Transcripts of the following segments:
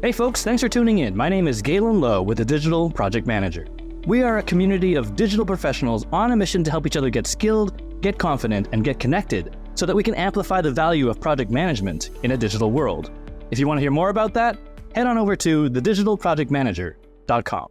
Hey folks, thanks for tuning in. My name is Galen Low with the Digital Project Manager. We are a community of digital professionals on a mission to help each other get skilled, get confident, and get connected so that we can amplify the value of project management in a digital world. If you want to hear more about that, head on over to thedigitalprojectmanager.com.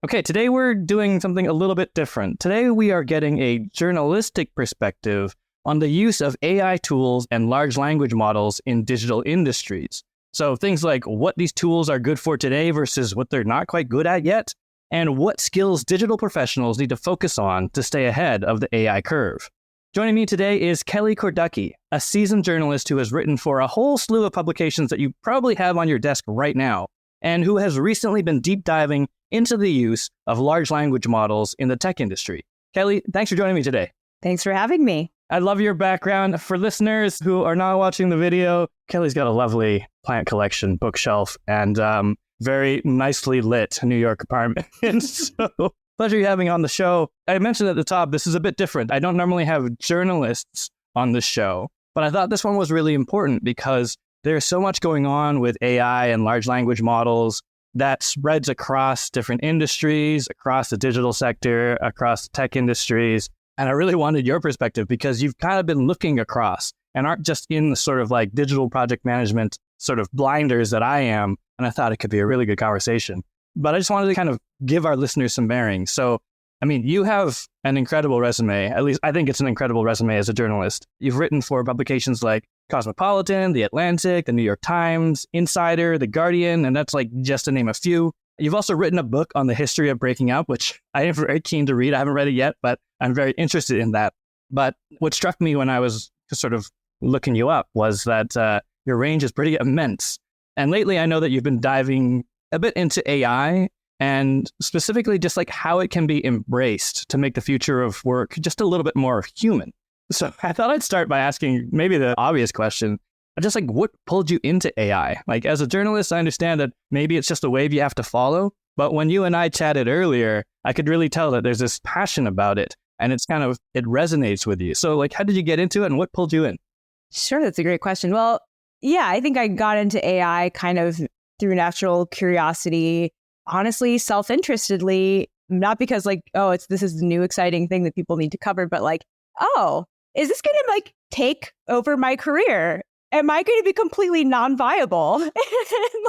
Okay, today we're doing something a little bit different. Today we are getting a journalistic perspective on the use of AI tools and large language models in digital industries. So things like what these tools are good for today versus what they're not quite good at yet, and what skills digital professionals need to focus on to stay ahead of the AI curve. Joining me today is Kelli Korducki, a seasoned journalist who has written for a whole slew of publications that you probably have on your desk right now, and who has recently been deep diving into the use of large language models in the tech industry. Kelli, thanks for joining me today. Thanks for having me. I love your background. For listeners who are not watching the video, Kelli's got a lovely plant collection, bookshelf, and very nicely lit New York apartment. And so, pleasure you having on the show. I mentioned at the top, this is a bit different. I don't normally have journalists on the show, but I thought this one was really important because there's so much going on with AI and large language models that spreads across different industries, across the digital sector, across tech industries. And I really wanted your perspective because you've kind of been looking across and aren't just in the sort of like digital project management sort of blinders that I am. And I thought it could be a really good conversation. But I just wanted to kind of give our listeners some bearings. So, I mean, you have an incredible resume. At least I think it's an incredible resume as a journalist. You've written for publications like Cosmopolitan, The Atlantic, The New York Times, Insider, The Guardian, and that's like just to name a few. You've also written a book on the history of breaking up, which I am very keen to read. I haven't read it yet, but I'm very interested in that. But what struck me when I was sort of looking you up was that your range is pretty immense. And lately, I know that you've been diving a bit into AI and specifically just like how it can be embraced to make the future of work just a little bit more human. So I thought I'd start by asking maybe the obvious question. Just like, what pulled you into AI? Like, as a journalist, I understand that maybe it's just a wave you have to follow. But when you and I chatted earlier, I could really tell that there's this passion about it. And it resonates with you. So, like, how did you get into it and what pulled you in? Sure, that's a great question. Well, yeah, I think I got into AI kind of through natural curiosity, honestly, self-interestedly, not because like, oh, this is the new exciting thing that people need to cover, but like, oh, is this going to like take over my career? Am I going to be completely non-viable in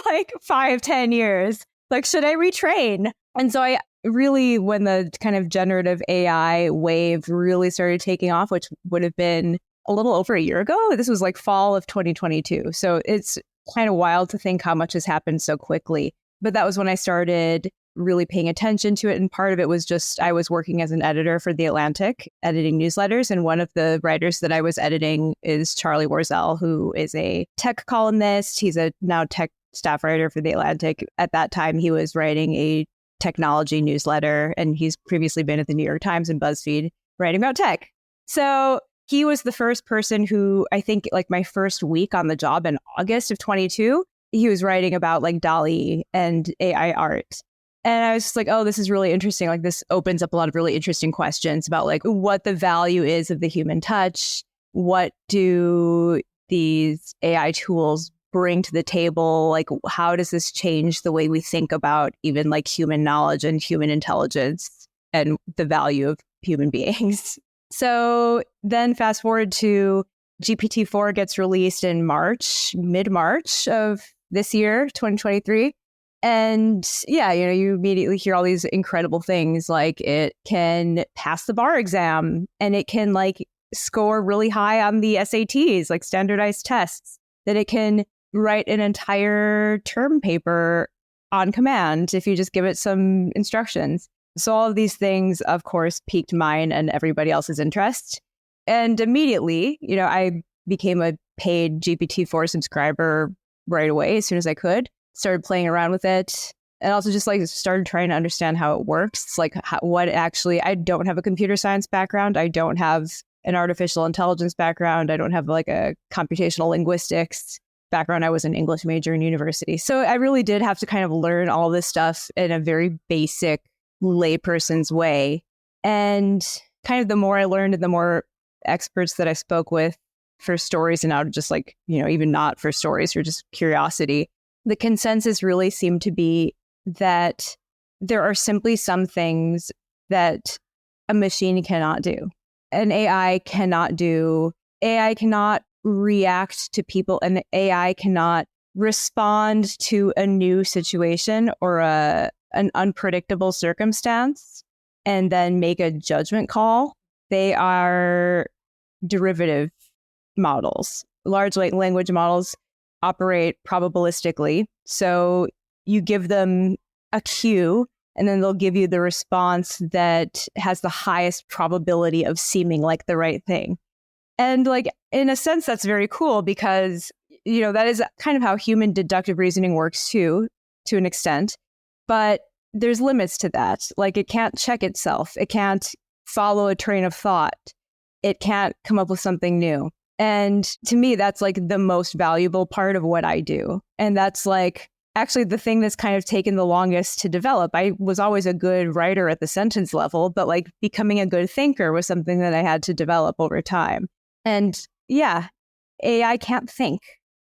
like 5-10 years? Like, should I retrain? And so I really, when the kind of generative AI wave really started taking off, which would have been a little over a year ago, this was like fall of 2022. So it's kind of wild to think how much has happened so quickly. But that was when I started really paying attention to it. And part of it was just I was working as an editor for The Atlantic, editing newsletters. And one of the writers that I was editing is Charlie Warzel, who is a tech columnist. He's a now tech staff writer for The Atlantic. At that time, he was writing a technology newsletter, and he's previously been at the New York Times and BuzzFeed writing about tech. So he was the first person who, I think like my first week on the job in August of 22, he was writing about like DALL-E and AI art. And I was just like, oh, this is really interesting. Like this opens up a lot of really interesting questions about like what the value is of the human touch. What do these AI tools bring to the table? Like, how does this change the way we think about even like human knowledge and human intelligence and the value of human beings? So then fast forward to GPT-4 gets released in mid-March of this year, 2023. And yeah, you immediately hear all these incredible things like it can pass the bar exam and it can like score really high on the SATs, like standardized tests, that it can write an entire term paper on command if you just give it some instructions. So all of these things, of course, piqued mine and everybody else's interest. And immediately, I became a paid GPT-4 subscriber right away as soon as I could. Started playing around with it and also just like started trying to understand how it works. It's like I don't have a computer science background. I don't have an artificial intelligence background. I don't have like a computational linguistics background. I was an English major in university. So I really did have to kind of learn all this stuff in a very basic layperson's way. And kind of the more I learned and the more experts that I spoke with for stories and out of just like, even not for stories or just curiosity, the consensus really seemed to be that there are simply some things that a machine cannot do. An AI cannot do. AI cannot react to people, and AI cannot respond to a new situation or an unpredictable circumstance and then make a judgment call. They are derivative models. Large language models operate probabilistically. So you give them a cue, and then they'll give you the response that has the highest probability of seeming like the right thing. And like, in a sense, that's very cool because, that is kind of how human deductive reasoning works too, to an extent. But there's limits to that. Like, it can't check itself. It can't follow a train of thought. It can't come up with something new. And to me, that's like the most valuable part of what I do. And that's like actually the thing that's kind of taken the longest to develop. I was always a good writer at the sentence level, but like becoming a good thinker was something that I had to develop over time. And yeah, AI can't think.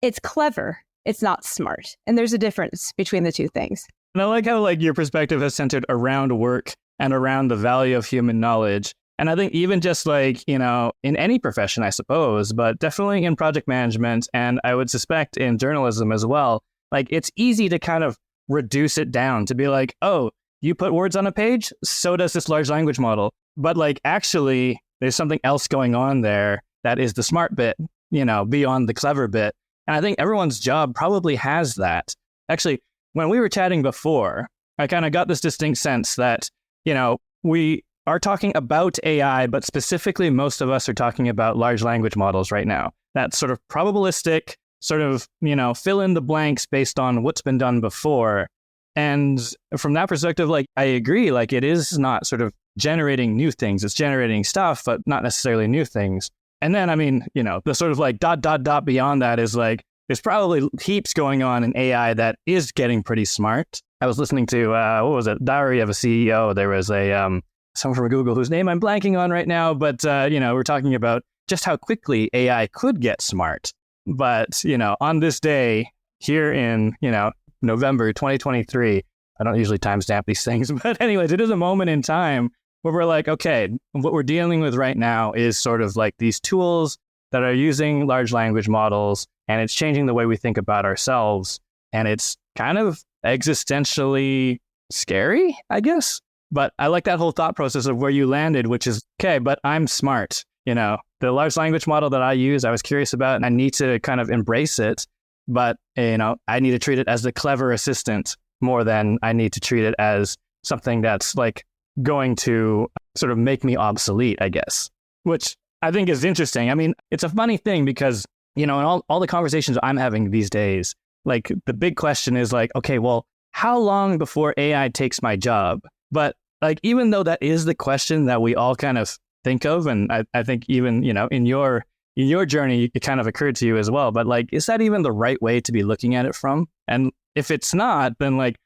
It's clever. It's not smart. And there's a difference between the two things. And I like how like your perspective has centered around work and around the value of human knowledge. And I think even just like, in any profession, I suppose, but definitely in project management, and I would suspect in journalism as well, like it's easy to kind of reduce it down to be like, oh, you put words on a page, so does this large language model. But like actually, there's something else going on there that is the smart bit, beyond the clever bit. And I think everyone's job probably has that. Actually, when we were chatting before, I kind of got this distinct sense that, we are talking about AI, but specifically most of us are talking about large language models right now. That sort of probabilistic, sort of, fill in the blanks based on what's been done before. And from that perspective, like, I agree, like it is not sort of generating new things. It's generating stuff, but not necessarily new things. And then, I mean, the sort of like ... beyond that is like, there's probably heaps going on in AI that is getting pretty smart. I was listening to, Diary of a CEO. There was someone from Google whose name I'm blanking on right now, but, we're talking about just how quickly AI could get smart. But, on this day here in, November 2023, I don't usually timestamp these things, but anyways, it is a moment in time where we're like, okay, what we're dealing with right now is sort of like these tools that are using large language models, and it's changing the way we think about ourselves. And it's kind of existentially scary, I guess. But I like that whole thought process of where you landed, which is, okay, but I'm smart. The large language model that I use, I was curious about, and I need to kind of embrace it. But, I need to treat it as the clever assistant more than I need to treat it as something that's like going to sort of make me obsolete, I guess, which I think is interesting. I mean, it's a funny thing because, in all the conversations I'm having these days, like the big question is like, okay, well, how long before AI takes my job? But like, even though that is the question that we all kind of think of, and I think even, in your journey, it kind of occurred to you as well. But like, is that even the right way to be looking at it from? And if it's not, then like,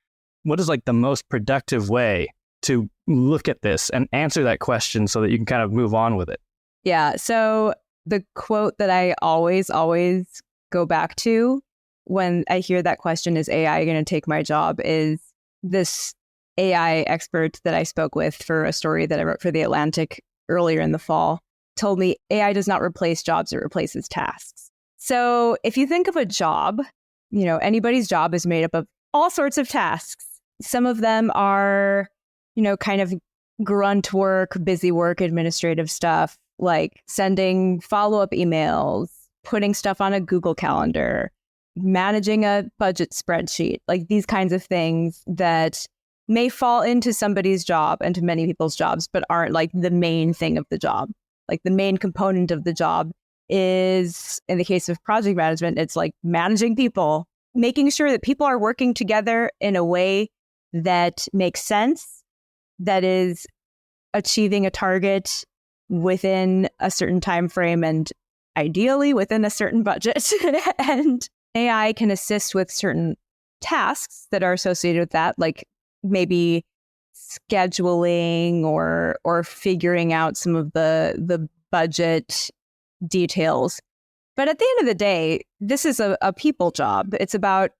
what is like the most productive way to look at this and answer that question so that you can kind of move on with it? Yeah. So the quote that I always go back to when I hear that question, is AI going to take my job, is this AI expert that I spoke with for a story that I wrote for The Atlantic earlier in the fall told me AI does not replace jobs, it replaces tasks. So if you think of a job, anybody's job is made up of all sorts of tasks. Some of them are, kind of grunt work, busy work, administrative stuff, like sending follow-up emails, putting stuff on a Google Calendar, managing a budget spreadsheet, like these kinds of things that may fall into somebody's job and to many people's jobs, but aren't like the main thing of the job. Like the main component of the job is, in the case of project management, it's like managing people, making sure that people are working together in a way that makes sense, that is achieving a target within a certain time frame and ideally within a certain budget. And AI can assist with certain tasks that are associated with that, like maybe scheduling or figuring out some of the budget details. But at the end of the day, this is a people job. It's about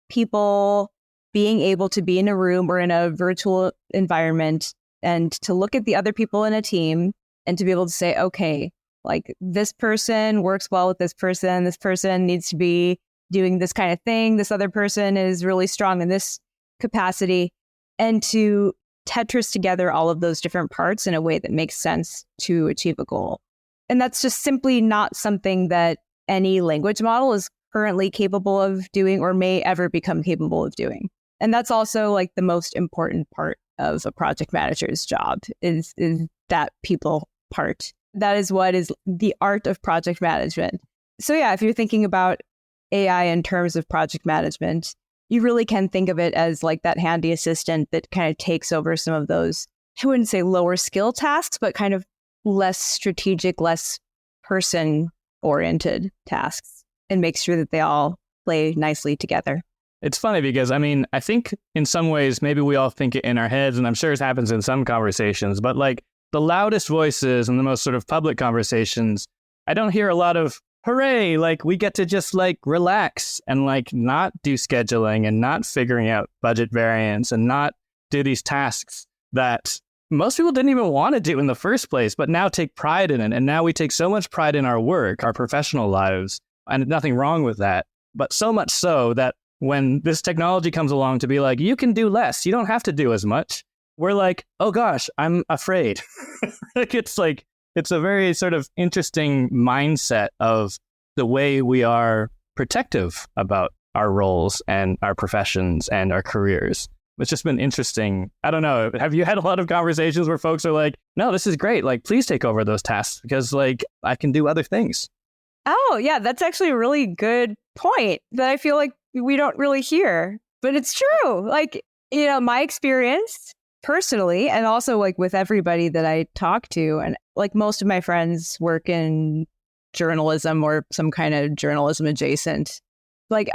people being able to be in a room or in a virtual environment and to look at the other people in a team and to be able to say, okay, like this person works well with this person needs to be doing this kind of thing, this other person is really strong in this capacity, and to Tetris together all of those different parts in a way that makes sense to achieve a goal. And that's just simply not something that any language model is currently capable of doing or may ever become capable of doing. And that's also like the most important part of a project manager's job is that people part. That is what is the art of project management. So yeah, if you're thinking about AI in terms of project management, you really can think of it as like that handy assistant that kind of takes over some of those, I wouldn't say lower skill tasks, but kind of less strategic, less person-oriented tasks and makes sure that they all play nicely together. It's funny because, I mean, I think in some ways, maybe we all think it in our heads, and I'm sure it happens in some conversations, but like the loudest voices and the most sort of public conversations, I don't hear a lot of, hooray, like we get to just like relax and like not do scheduling and not figuring out budget variance and not do these tasks that most people didn't even want to do in the first place, but now take pride in it. And now we take so much pride in our work, our professional lives, and nothing wrong with that. But so much so that when this technology comes along to be like, you can do less, you don't have to do as much, we're like, oh gosh, I'm afraid. It's a very sort of interesting mindset of the way we are protective about our roles and our professions and our careers. It's just been interesting. I don't know. Have you had a lot of conversations where folks are like, no, this is great. Like, please take over those tasks because like I can do other things. Oh, yeah, that's actually a really good point that I feel like we don't really hear, but it's true. Like, you know, my experience personally, and also like with everybody that I talk to, and like most of my friends work in journalism or some kind of journalism adjacent, like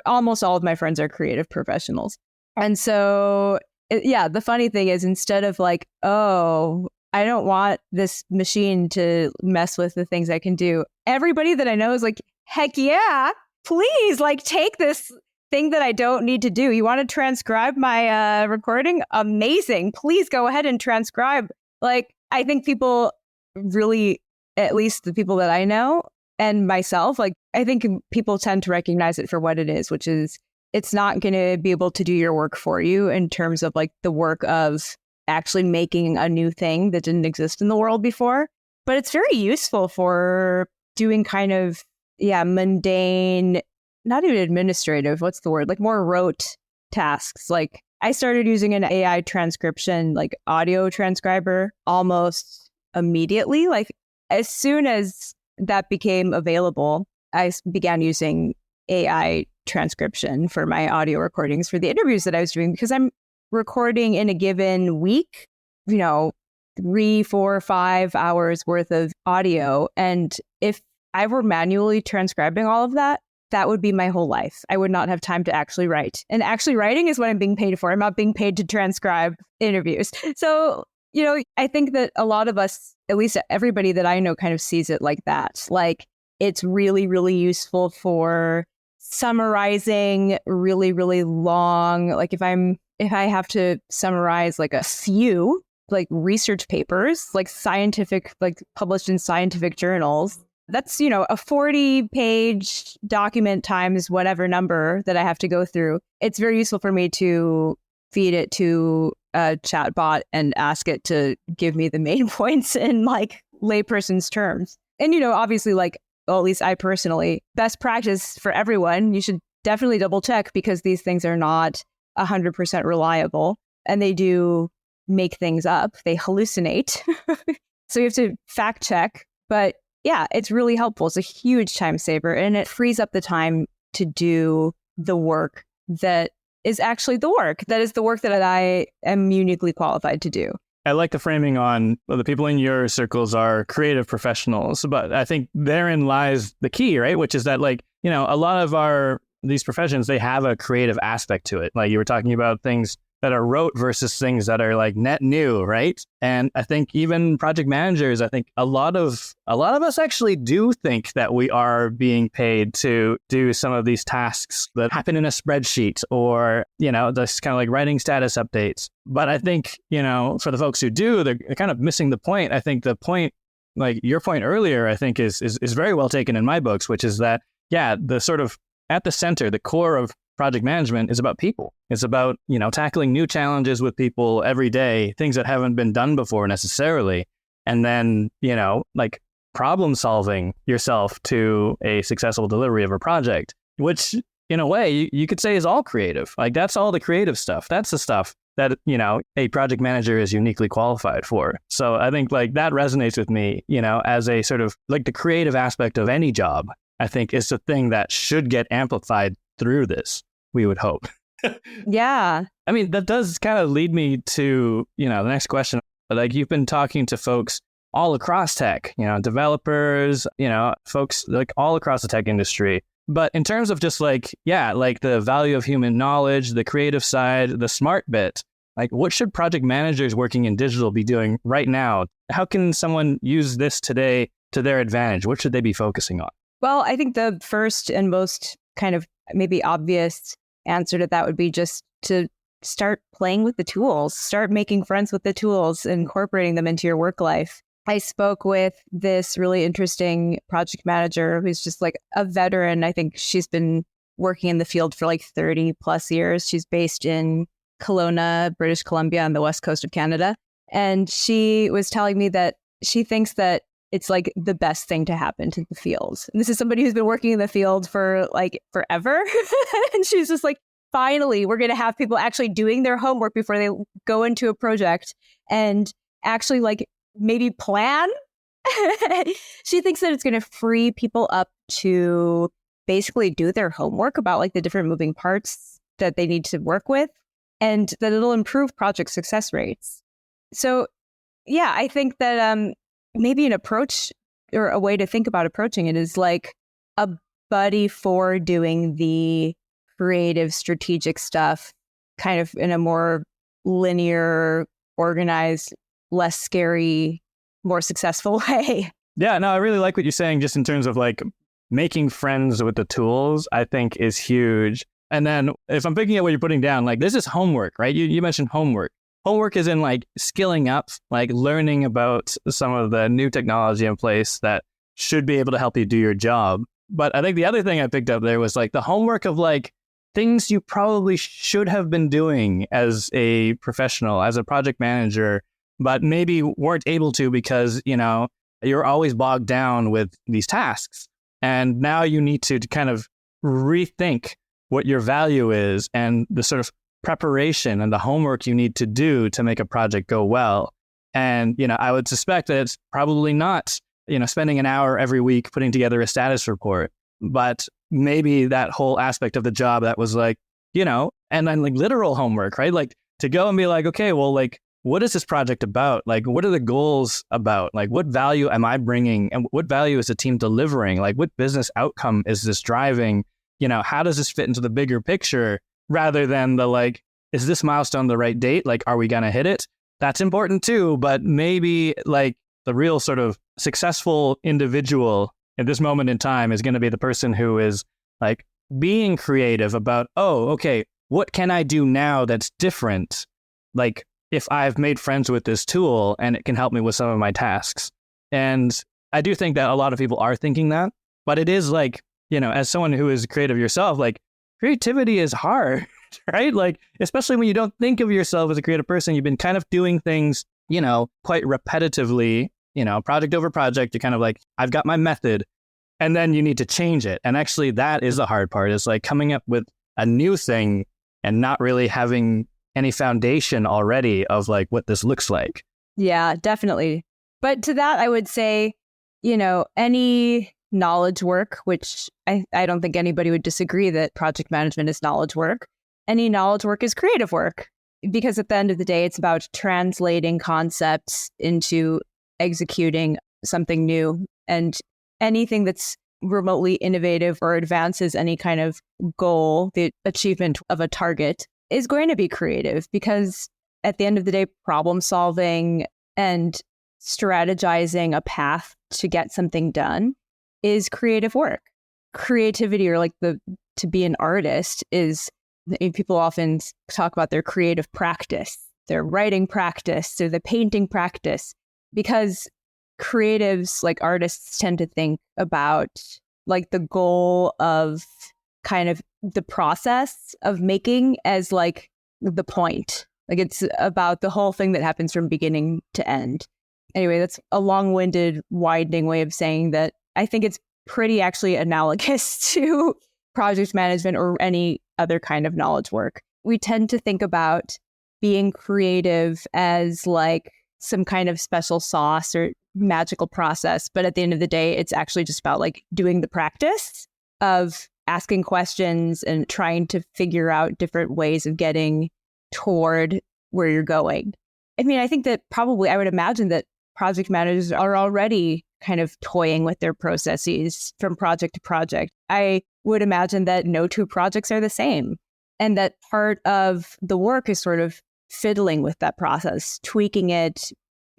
almost all of my friends are creative professionals. And so, the funny thing is instead of like, oh, I don't want this machine to mess with the things I can do, everybody that I know is like, heck yeah, please, like take this thing that I don't need to do. You want to transcribe my recording? Amazing. Please go ahead and transcribe. Like, I think people really, at least the people that I know and myself, like, I think people tend to recognize it for what it is, which is it's not going to be able to do your work for you in terms of like the work of actually making a new thing that didn't exist in the world before. But it's very useful for doing kind of, mundane, not even administrative, what's the word? Like more rote tasks. Like I started using an AI transcription, like audio transcriber almost immediately. Like as soon as that became available, I began using AI transcription for my audio recordings for the interviews that I was doing because I'm recording in a given week, 3, 4, 5 hours worth of audio. And if I were manually transcribing all of that, that would be my whole life. I would not have time to actually write. And actually writing is what I'm being paid for. I'm not being paid to transcribe interviews. So, I think that a lot of us, at least everybody that I know, kind of sees it like that. Like it's really, really useful for summarizing really, really long. Like if I have to summarize like a few like research papers, like scientific, like published in scientific journals, that's, a 40-page document times whatever number that I have to go through. It's very useful for me to feed it to a chat bot and ask it to give me the main points in like layperson's terms. And, obviously like, well, at least I personally, best practice for everyone, you should definitely double check because these things are not 100% reliable and they do make things up. They hallucinate. So you have to fact check. But yeah, it's really helpful. It's a huge time saver and it frees up the time to do the work that is actually the work. That is the work that I am uniquely qualified to do. I like the framing on the people in your circles are creative professionals, but I think therein lies the key, right? Which is that like, a lot of these professions, they have a creative aspect to it. Like you were talking about things that are rote versus things that are like net new, right? And I think even project managers, I think a lot of us actually do think that we are being paid to do some of these tasks that happen in a spreadsheet or, just kind of like writing status updates. But I think, for the folks who do, they're kind of missing the point. I think the point, like your point earlier, I think is very well taken in my books, which is that, the sort of at the center, the core of project management is about people. It's about, tackling new challenges with people every day, things that haven't been done before necessarily. And then, like problem solving yourself to a successful delivery of a project, which in a way you could say is all creative. Like that's all the creative stuff. That's the stuff that, a project manager is uniquely qualified for. So I think like that resonates with me, as a sort of like the creative aspect of any job, I think is the thing that should get amplified through this, we would hope. Yeah. I mean, that does kind of lead me to, the next question. Like you've been talking to folks all across tech, developers, folks like all across the tech industry. But in terms of just like, like the value of human knowledge, the creative side, the smart bit, like what should project managers working in digital be doing right now? How can someone use this today to their advantage? What should they be focusing on? Well, I think the first and most kind of maybe obvious answer to that would be just to start playing with the tools, start making friends with the tools, incorporating them into your work life. I spoke with this really interesting project manager who's just like a veteran. I think she's been working in the field for like 30 plus years. She's based in Kelowna, British Columbia on the west coast of Canada. And she was telling me that she thinks that it's like the best thing to happen to the field. And this is somebody who's been working in the field for like forever. And she's just like, finally, we're going to have people actually doing their homework before they go into a project and actually like maybe plan. She thinks that it's going to free people up to basically do their homework about like the different moving parts that they need to work with, and that it'll improve project success rates. So yeah, I think that maybe an approach or a way to think about approaching it is like a buddy for doing the creative, strategic stuff kind of in a more linear, organized, less scary, more successful way. Yeah, no, I really like what you're saying just in terms of like making friends with the tools, I think is huge. And then if I'm picking up what you're putting down, like this is homework, right? You mentioned homework. Homework is in like skilling up, like learning about some of the new technology in place that should be able to help you do your job. But I think the other thing I picked up there was like the homework of like things you probably should have been doing as a professional, as a project manager, but maybe weren't able to because, you're always bogged down with these tasks. And now you need to kind of rethink what your value is and the sort of preparation and the homework you need to do to make a project go well. And, I would suspect that it's probably not, spending an hour every week putting together a status report, but maybe that whole aspect of the job that was like, and then like literal homework, right? Like to go and be like, okay, well, like, what is this project about? Like, what are the goals about? Like, what value am I bringing? And what value is the team delivering? Like, what business outcome is this driving? How does this fit into the bigger picture rather than the like, is this milestone the right date? Like, are we going to hit it? That's important too. But maybe like the real sort of successful individual at this moment in time is going to be the person who is like being creative about, oh, okay, what can I do now that's different? Like, if I've made friends with this tool and it can help me with some of my tasks. And I do think that a lot of people are thinking that, but it is like, as someone who is creative yourself, like creativity is hard, right? Like, especially when you don't think of yourself as a creative person, you've been kind of doing things, quite repetitively, project over project. You're kind of like, I've got my method, and then you need to change it. And actually that is the hard part, is like coming up with a new thing and not really having any foundation already of like what this looks like. Yeah, definitely. But to that, I would say, any knowledge work, which I don't think anybody would disagree that project management is knowledge work. Any knowledge work is creative work, because at the end of the day, it's about translating concepts into executing something new. And anything that's remotely innovative or advances any kind of goal, the achievement of a target, is going to be creative, because at the end of the day, problem solving and strategizing a path to get something done is creative work. Creativity, or like to be an artist, is, people often talk about their creative practice, their writing practice, or the painting practice, because creatives, like artists, tend to think about like the goal of kind of the process of making as like the point. Like it's about the whole thing that happens from beginning to end. Anyway, that's a long-winded, winding way of saying that I think it's pretty actually analogous to project management or any other kind of knowledge work. We tend to think about being creative as like some kind of special sauce or magical process. But at the end of the day, it's actually just about like doing the practice of asking questions and trying to figure out different ways of getting toward where you're going. I mean, I think that probably, I would imagine that project managers are already kind of toying with their processes from project to project. I would imagine that no two projects are the same, and that part of the work is sort of fiddling with that process, tweaking it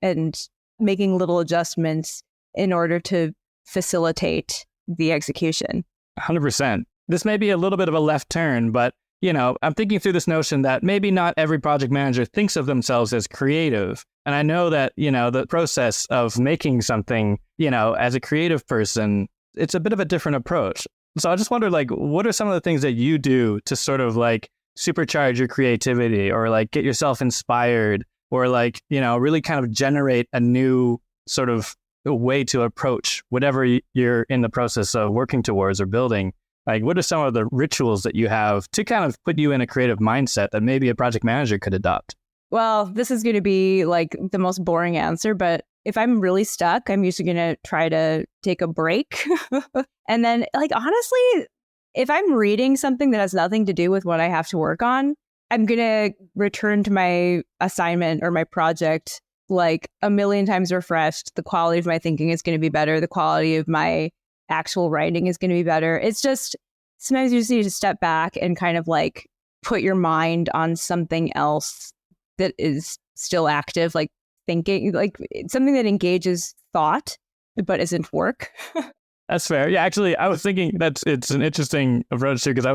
and making little adjustments in order to facilitate the execution. 100%. This may be a little bit of a left turn, but I'm thinking through this notion that maybe not every project manager thinks of themselves as creative. And I know that, the process of making something, as a creative person, it's a bit of a different approach. So I just wonder, like, what are some of the things that you do to sort of like supercharge your creativity, or like get yourself inspired, or like, really kind of generate a new sort of way to approach whatever you're in the process of working towards or building? Like, what are some of the rituals that you have to kind of put you in a creative mindset that maybe a project manager could adopt? Well, this is going to be like the most boring answer, but if I'm really stuck, I'm usually going to try to take a break. And then, like, honestly, if I'm reading something that has nothing to do with what I have to work on, I'm going to return to my assignment or my project like a million times refreshed. The quality of my thinking is going to be better. The quality of my actual writing is going to be better. It's just, sometimes you just need to step back and kind of like put your mind on something else that is still active, like thinking, like something that engages thought but isn't work. That's fair. Yeah, actually, I was thinking it's an interesting approach too, because I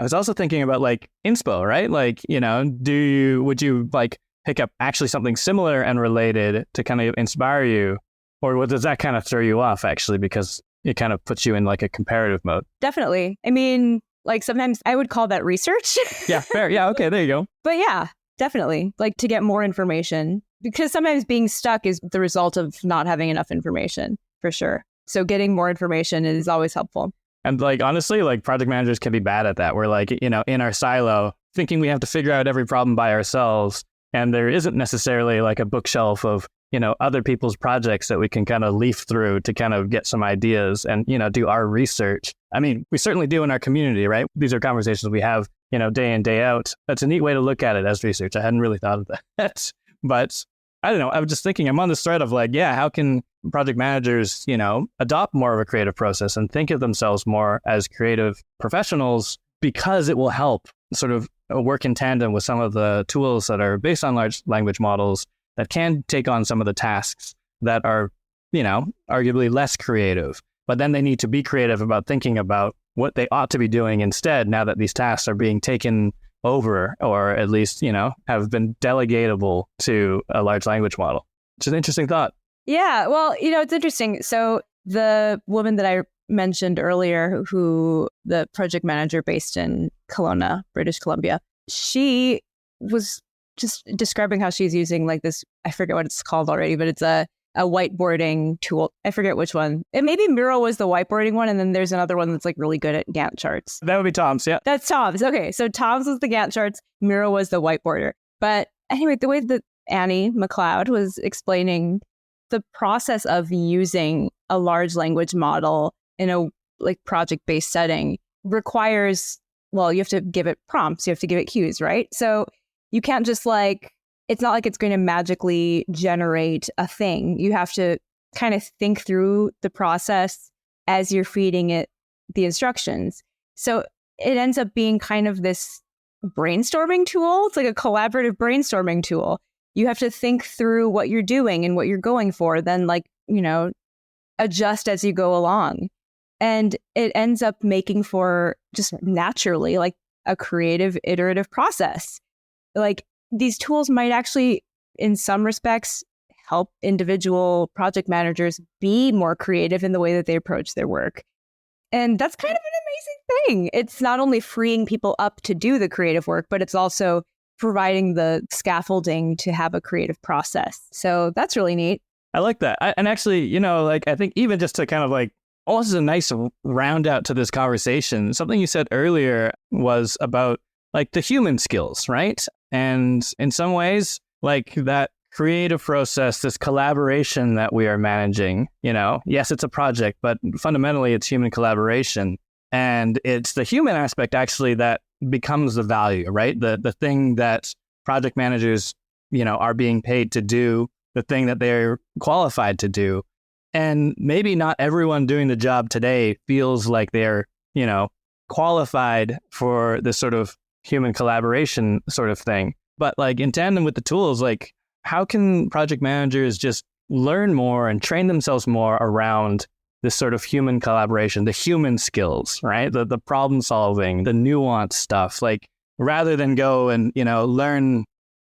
was also thinking about like inspo, right? Like, would you like pick up actually something similar and related to kind of inspire you, or does that kind of throw you off actually, because it kind of puts you in like a comparative mode? Definitely. I mean, like sometimes I would call that research. Yeah, fair. Yeah, okay, there you go. But yeah, definitely. Like to get more information, because sometimes being stuck is the result of not having enough information, for sure. So getting more information is always helpful. And like, honestly, like project managers can be bad at that. We're like, in our silo, thinking we have to figure out every problem by ourselves. And there isn't necessarily like a bookshelf of, other people's projects that we can kind of leaf through to kind of get some ideas and, do our research. I mean, we certainly do in our community, right? These are conversations we have, day in, day out. That's a neat way to look at it as research. I hadn't really thought of that. But I don't know. I was just thinking, I'm on this thread of like, yeah, how can project managers, adopt more of a creative process and think of themselves more as creative professionals, because it will help sort of work in tandem with some of the tools that are based on large language models that can take on some of the tasks that are, arguably less creative. But then they need to be creative about thinking about what they ought to be doing instead, now that these tasks are being taken over, or at least, have been delegatable to a large language model. It's an interesting thought. Yeah, well, it's interesting. So the woman that I mentioned earlier, who the project manager based in Kelowna, British Columbia, she was just describing how she's using like this, I forget what it's called already, but it's a whiteboarding tool. I forget which one. And maybe Miro was the whiteboarding one, and then there's another one that's like really good at Gantt charts. That would be Tom's, yeah. That's Tom's. Okay, so Tom's was the Gantt charts, Miro was the whiteboarder. But anyway, the way that Annie McLeod was explaining the process of using a large language model in a like project-based setting requires, well, you have to give it prompts, you have to give it cues, right? So you can't just like, it's not like it's going to magically generate a thing. You have to kind of think through the process as you're feeding it the instructions. So it ends up being kind of this brainstorming tool. It's like a collaborative brainstorming tool. You have to think through what you're doing and what you're going for, then adjust as you go along. And it ends up making for just naturally like a creative, iterative process. Like these tools might actually, in some respects, help individual project managers be more creative in the way that they approach their work. And that's kind of an amazing thing. It's not only freeing people up to do the creative work, but it's also providing the scaffolding to have a creative process. So that's really neat. I like that. And actually, I think even just to kind of like, almost as a nice round out to this conversation, something you said earlier was about like the human skills, right? And in some ways, like that creative process, this collaboration that we are managing, yes, it's a project, but fundamentally it's human collaboration. And it's the human aspect actually that becomes the value, right? The thing that project managers, are being paid to do, the thing that they're qualified to do. And maybe not everyone doing the job today feels like they're, qualified for this sort of human collaboration sort of thing. But like in tandem with the tools, like how can project managers just learn more and train themselves more around this sort of human collaboration, the human skills, right? The problem solving, the nuanced stuff, like rather than go and, learn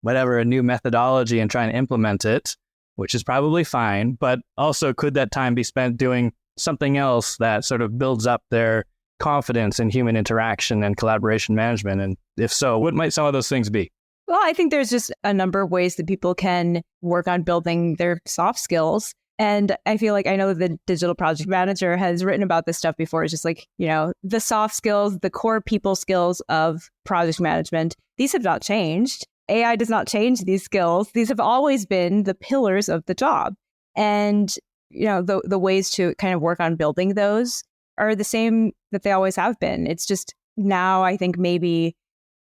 whatever, a new methodology and try and implement it, which is probably fine. But also could that time be spent doing something else that sort of builds up their confidence in human interaction and collaboration management? And if so, what might some of those things be? Well, I think there's just a number of ways that people can work on building their soft skills. And I feel like I know the digital project manager has written about this stuff before. It's just like, the soft skills, the core people skills of project management, these have not changed. AI does not change these skills. These have always been the pillars of the job. And, the ways to kind of work on building those are the same that they always have been. It's just now I think maybe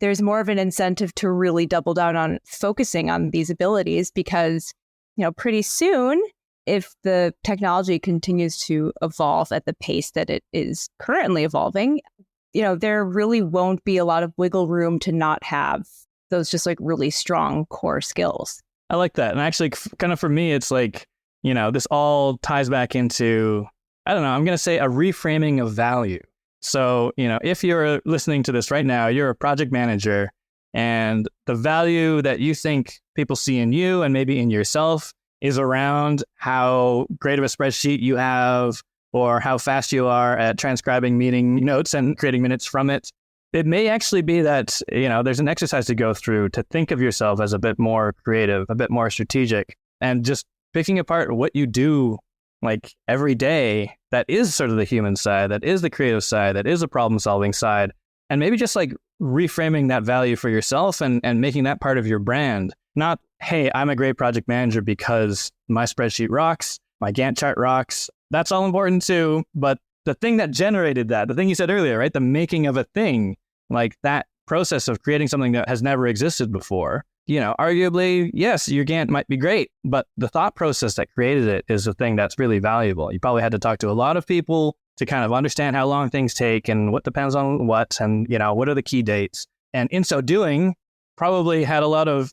there's more of an incentive to really double down on focusing on these abilities because, pretty soon, if the technology continues to evolve at the pace that it is currently evolving, there really won't be a lot of wiggle room to not have those just like really strong core skills. I like that. And actually, kind of for me, it's like, this all ties back into, I don't know, I'm going to say a reframing of value. So, if you're listening to this right now, you're a project manager and the value that you think people see in you and maybe in yourself is around how great of a spreadsheet you have or how fast you are at transcribing meeting notes and creating minutes from it. It may actually be that, there's an exercise to go through to think of yourself as a bit more creative, a bit more strategic, and just picking apart what you do like every day that is sort of the human side, that is the creative side, that is the problem solving side, and maybe just like reframing that value for yourself and making that part of your brand. Not, hey, I'm a great project manager because my spreadsheet rocks, my Gantt chart rocks. That's all important too. But the thing that generated that, the thing you said earlier, right? The making of a thing, like that process of creating something that has never existed before, arguably, yes, your Gantt might be great, but the thought process that created it is the thing that's really valuable. You probably had to talk to a lot of people to kind of understand how long things take and what depends on what, and, what are the key dates. And in so doing, probably had a lot of,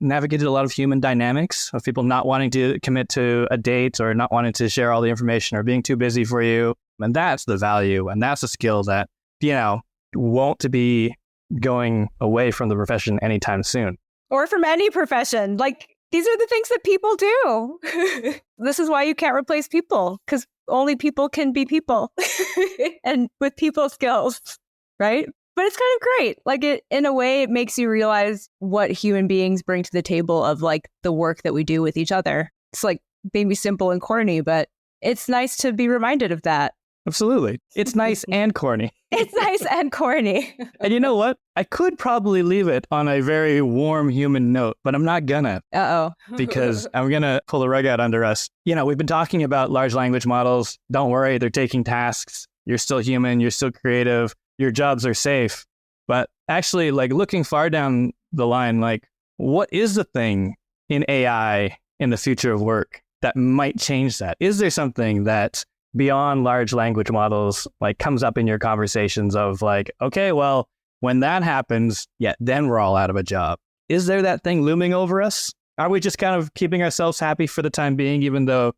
navigated a lot of human dynamics of people not wanting to commit to a date or not wanting to share all the information or being too busy for you. And that's the value. And that's a skill that, won't be going away from the profession anytime soon. Or from any profession. Like, these are the things that people do. This is why you can't replace people, because only people can be people and with people skills, right? But it's kind of great. Like, in a way, it makes you realize what human beings bring to the table of like the work that we do with each other. It's like maybe simple and corny, but it's nice to be reminded of that. Absolutely. It's nice and corny. It's nice and corny. And you know what? I could probably leave it on a very warm human note, but I'm not gonna. Uh-oh. Because I'm gonna pull the rug out under us. We've been talking about large language models. Don't worry, they're taking tasks. You're still human. You're still creative. Your jobs are safe. But actually, like looking far down the line, like what is the thing in AI in the future of work that might change that? Is there something that beyond large language models, like comes up in your conversations of like, okay, well, When that happens, then we're all out of a job. Is there that thing looming over us? Are we just kind of keeping ourselves happy for the time being, even though,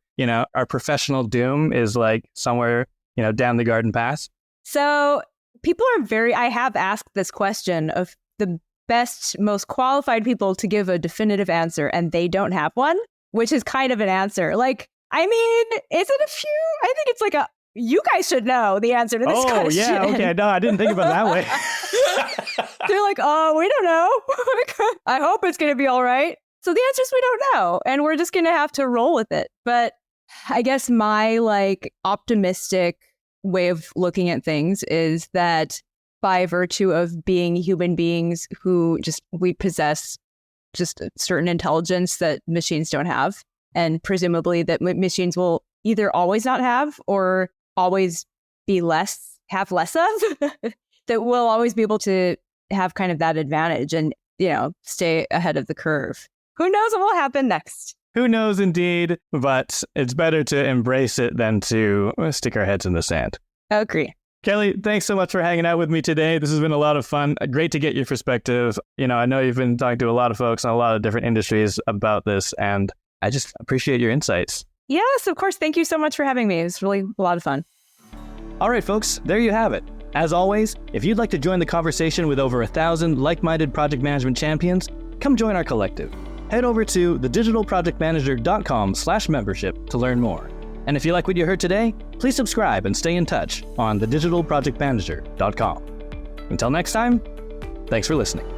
our professional doom is like somewhere, down the garden path? So people I have asked this question of the best, most qualified people to give a definitive answer, and they don't have one, which is kind of an answer. Like, I mean, is it a few? I think it's like you guys should know the answer to this question. Oh, yeah, okay. No, I didn't think about it that way. They're like, oh, we don't know. I hope it's going to be all right. So the answer is we don't know, and we're just going to have to roll with it. But I guess my optimistic way of looking at things is that by virtue of being human beings who we possess just a certain intelligence that machines don't have, and presumably that machines will either always not have or always have less of, that we'll always be able to have kind of that advantage and, stay ahead of the curve. Who knows what will happen next? Who knows indeed, but it's better to embrace it than to stick our heads in the sand. I agree. Kelli, thanks so much for hanging out with me today. This has been a lot of fun. Great to get your perspective. I know you've been talking to a lot of folks in a lot of different industries about this, and I just appreciate your insights. Yes, of course. Thank you so much for having me. It was really a lot of fun. All right, folks, there you have it. As always, if you'd like to join the conversation with over 1,000 like-minded project management champions, come join our collective. Head over to thedigitalprojectmanager.com/membership to learn more. And if you like what you heard today, please subscribe and stay in touch on thedigitalprojectmanager.com. Until next time, thanks for listening.